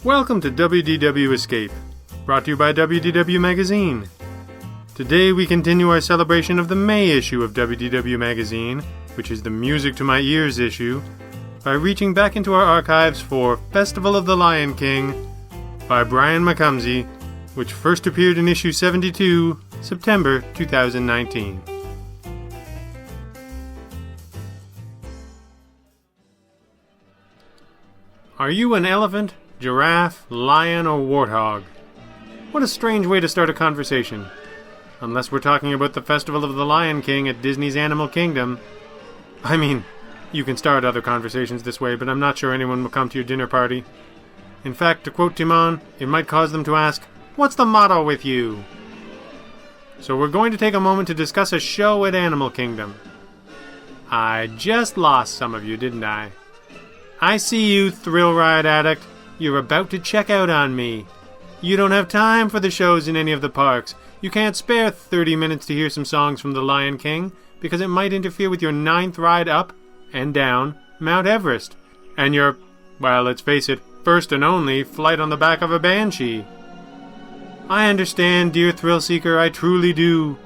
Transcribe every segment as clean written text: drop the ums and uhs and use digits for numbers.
Welcome to WDW Escape, brought to you by WDW Magazine. Today we continue our celebration of the May issue of WDW Magazine, which is the Music to My Ears issue, by reaching back into our archives for Festival of the Lion King by Brian McCumsey, which first appeared in issue 72, September 2019. Are you an elephant, giraffe, lion, or warthog? What a strange way to start a conversation. Unless we're talking about the Festival of the Lion King at Disney's Animal Kingdom. I mean, you can start other conversations this way, but I'm not sure anyone will come to your dinner party. In fact, to quote Timon, it might cause them to ask, "What's the motto with you?" So we're going to take a moment to discuss a show at Animal Kingdom. I just lost some of you, didn't I? I see you, thrill ride addict. You're about to check out on me. You don't have time for the shows in any of the parks. You can't spare 30 minutes to hear some songs from the Lion King because it might interfere with your 9th ride up and down Mount Everest. And your, well, let's face it, first and only flight on the back of a banshee. I understand, dear thrill seeker, I truly do.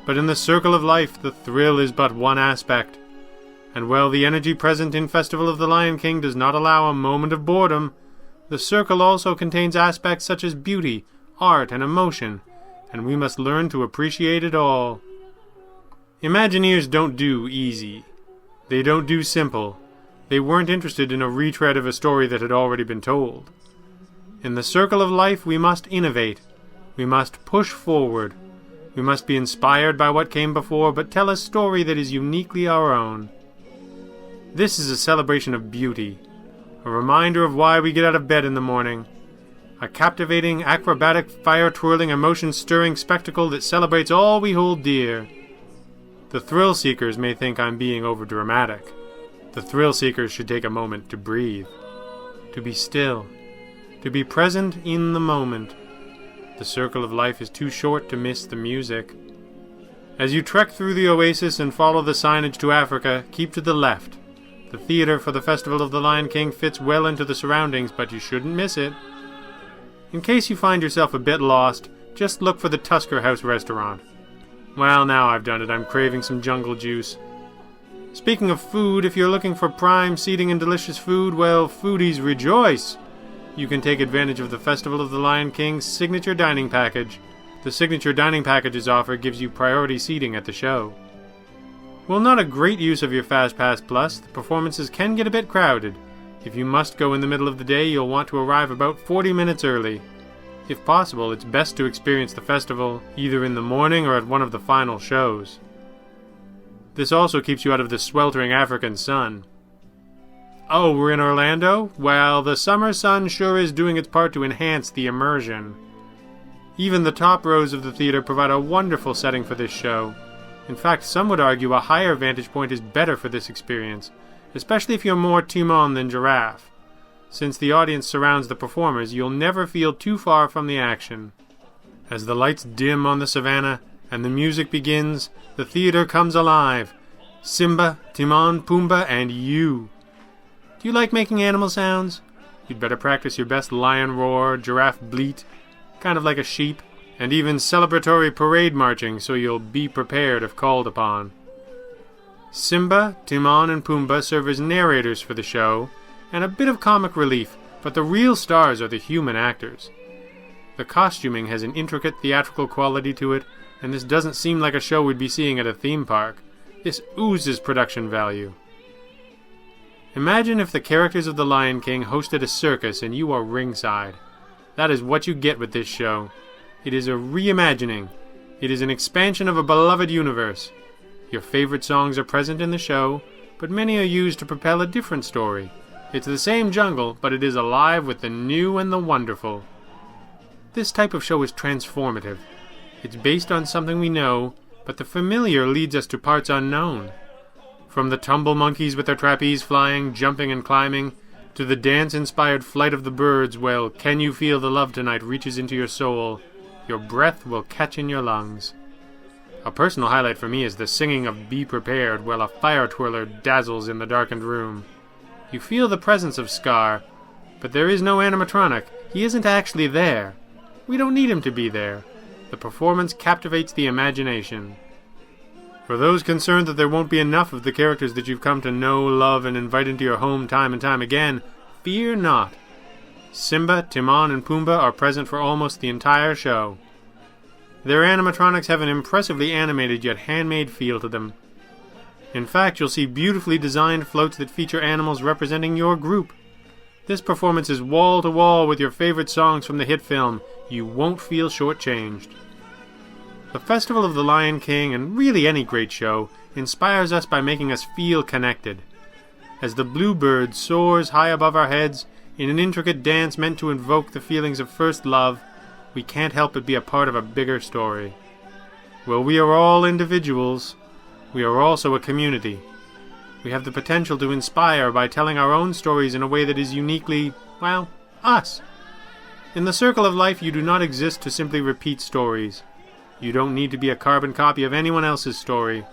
But in the circle of life, the thrill is but one aspect. And while the energy present in Festival of the Lion King does not allow a moment of boredom, the circle also contains aspects such as beauty, art, and emotion, and we must learn to appreciate it all. Imagineers don't do easy. They don't do simple. They weren't interested in a retread of a story that had already been told. In the circle of life, we must innovate. We must push forward. We must be inspired by what came before, but tell a story that is uniquely our own. This is a celebration of beauty, a reminder of why we get out of bed in the morning, a captivating, acrobatic, fire-twirling, emotion-stirring spectacle that celebrates all we hold dear. The thrill seekers may think I'm being overdramatic. The thrill seekers should take a moment to breathe, to be still, to be present in the moment. The circle of life is too short to miss the music. As you trek through the oasis and follow the signage to Africa, keep to the left. The theater for the Festival of the Lion King fits well into the surroundings, but you shouldn't miss it. In case you find yourself a bit lost, just look for the Tusker House restaurant. Well, now I've done it. I'm craving some jungle juice. Speaking of food, if you're looking for prime seating and delicious food, well, foodies rejoice! You can take advantage of the Festival of the Lion King's Signature Dining Package. The Signature Dining Package's offer gives you priority seating at the show. While not a great use of your Fast Pass Plus, the performances can get a bit crowded. If you must go in the middle of the day, you'll want to arrive about 40 minutes early. If possible, it's best to experience the festival either in the morning or at one of the final shows. This also keeps you out of the sweltering African sun. Oh, we're in Orlando? Well, the summer sun sure is doing its part to enhance the immersion. Even the top rows of the theater provide a wonderful setting for this show. In fact, some would argue a higher vantage point is better for this experience, especially if you're more Timon than Giraffe. Since the audience surrounds the performers, you'll never feel too far from the action. As the lights dim on the savannah and the music begins, the theater comes alive. Simba, Timon, Pumbaa, and you. Do you like making animal sounds? You'd better practice your best lion roar, giraffe bleat, kind of like a sheep, and even celebratory parade marching so you'll be prepared if called upon. Simba, Timon, and Pumbaa serve as narrators for the show, and a bit of comic relief, but the real stars are the human actors. The costuming has an intricate theatrical quality to it, and this doesn't seem like a show we'd be seeing at a theme park. This oozes production value. Imagine if the characters of the Lion King hosted a circus and you are ringside. That is what you get with this show. It is a reimagining. It is an expansion of a beloved universe. Your favorite songs are present in the show, but many are used to propel a different story. It's the same jungle, but it is alive with the new and the wonderful. This type of show is transformative. It's based on something we know, but the familiar leads us to parts unknown. From the tumble monkeys with their trapeze flying, jumping and climbing, to the dance-inspired flight of the birds, well, Can You Feel the Love Tonight reaches into your soul, your breath will catch in your lungs. A personal highlight for me is the singing of Be Prepared while a fire twirler dazzles in the darkened room. You feel the presence of Scar, but there is no animatronic. He isn't actually there. We don't need him to be there. The performance captivates the imagination. For those concerned that there won't be enough of the characters that you've come to know, love, and invite into your home time and time again, fear not. Simba, Timon, and Pumbaa are present for almost the entire show. Their animatronics have an impressively animated yet handmade feel to them. In fact, you'll see beautifully designed floats that feature animals representing your group. This performance is wall-to-wall with your favorite songs from the hit film. You won't feel shortchanged. The Festival of the Lion King, and really any great show, inspires us by making us feel connected. As the bluebird soars high above our heads in an intricate dance meant to invoke the feelings of first love, we can't help but be a part of a bigger story. While we are all individuals, we are also a community. We have the potential to inspire by telling our own stories in a way that is uniquely, well, us. In the circle of life, you do not exist to simply repeat stories. You don't need to be a carbon copy of anyone else's story.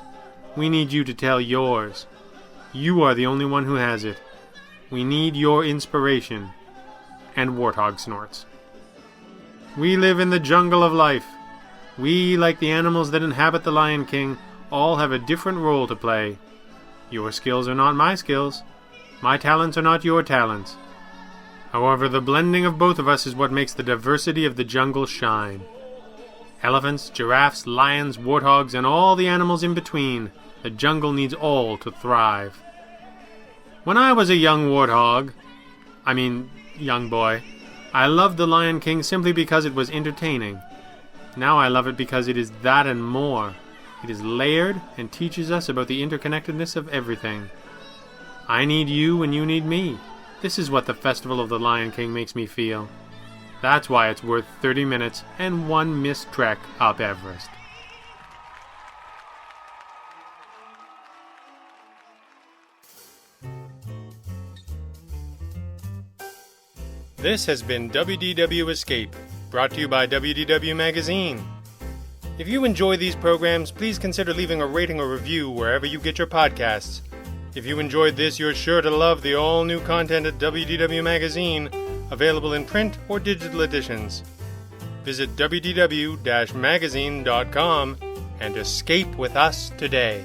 We need you to tell yours. You are the only one who has it. We need your inspiration. And warthog snorts. We live in the jungle of life. We, like the animals that inhabit the Lion King, all have a different role to play. Your skills are not my skills. My talents are not your talents. However, the blending of both of us is what makes the diversity of the jungle shine. Elephants, giraffes, lions, warthogs, and all the animals in between, the jungle needs all to thrive. When I was a young boy, I loved The Lion King simply because it was entertaining. Now I love it because it is that and more. It is layered and teaches us about the interconnectedness of everything. I need you and you need me. This is what the Festival of the Lion King makes me feel. That's why it's worth 30 minutes and one missed trek up Everest. This has been WDW Escape, brought to you by WDW Magazine. If you enjoy these programs, please consider leaving a rating or review wherever you get your podcasts. If you enjoyed this, you're sure to love the all-new content at WDW Magazine, available in print or digital editions. Visit wdw-magazine.com and escape with us today.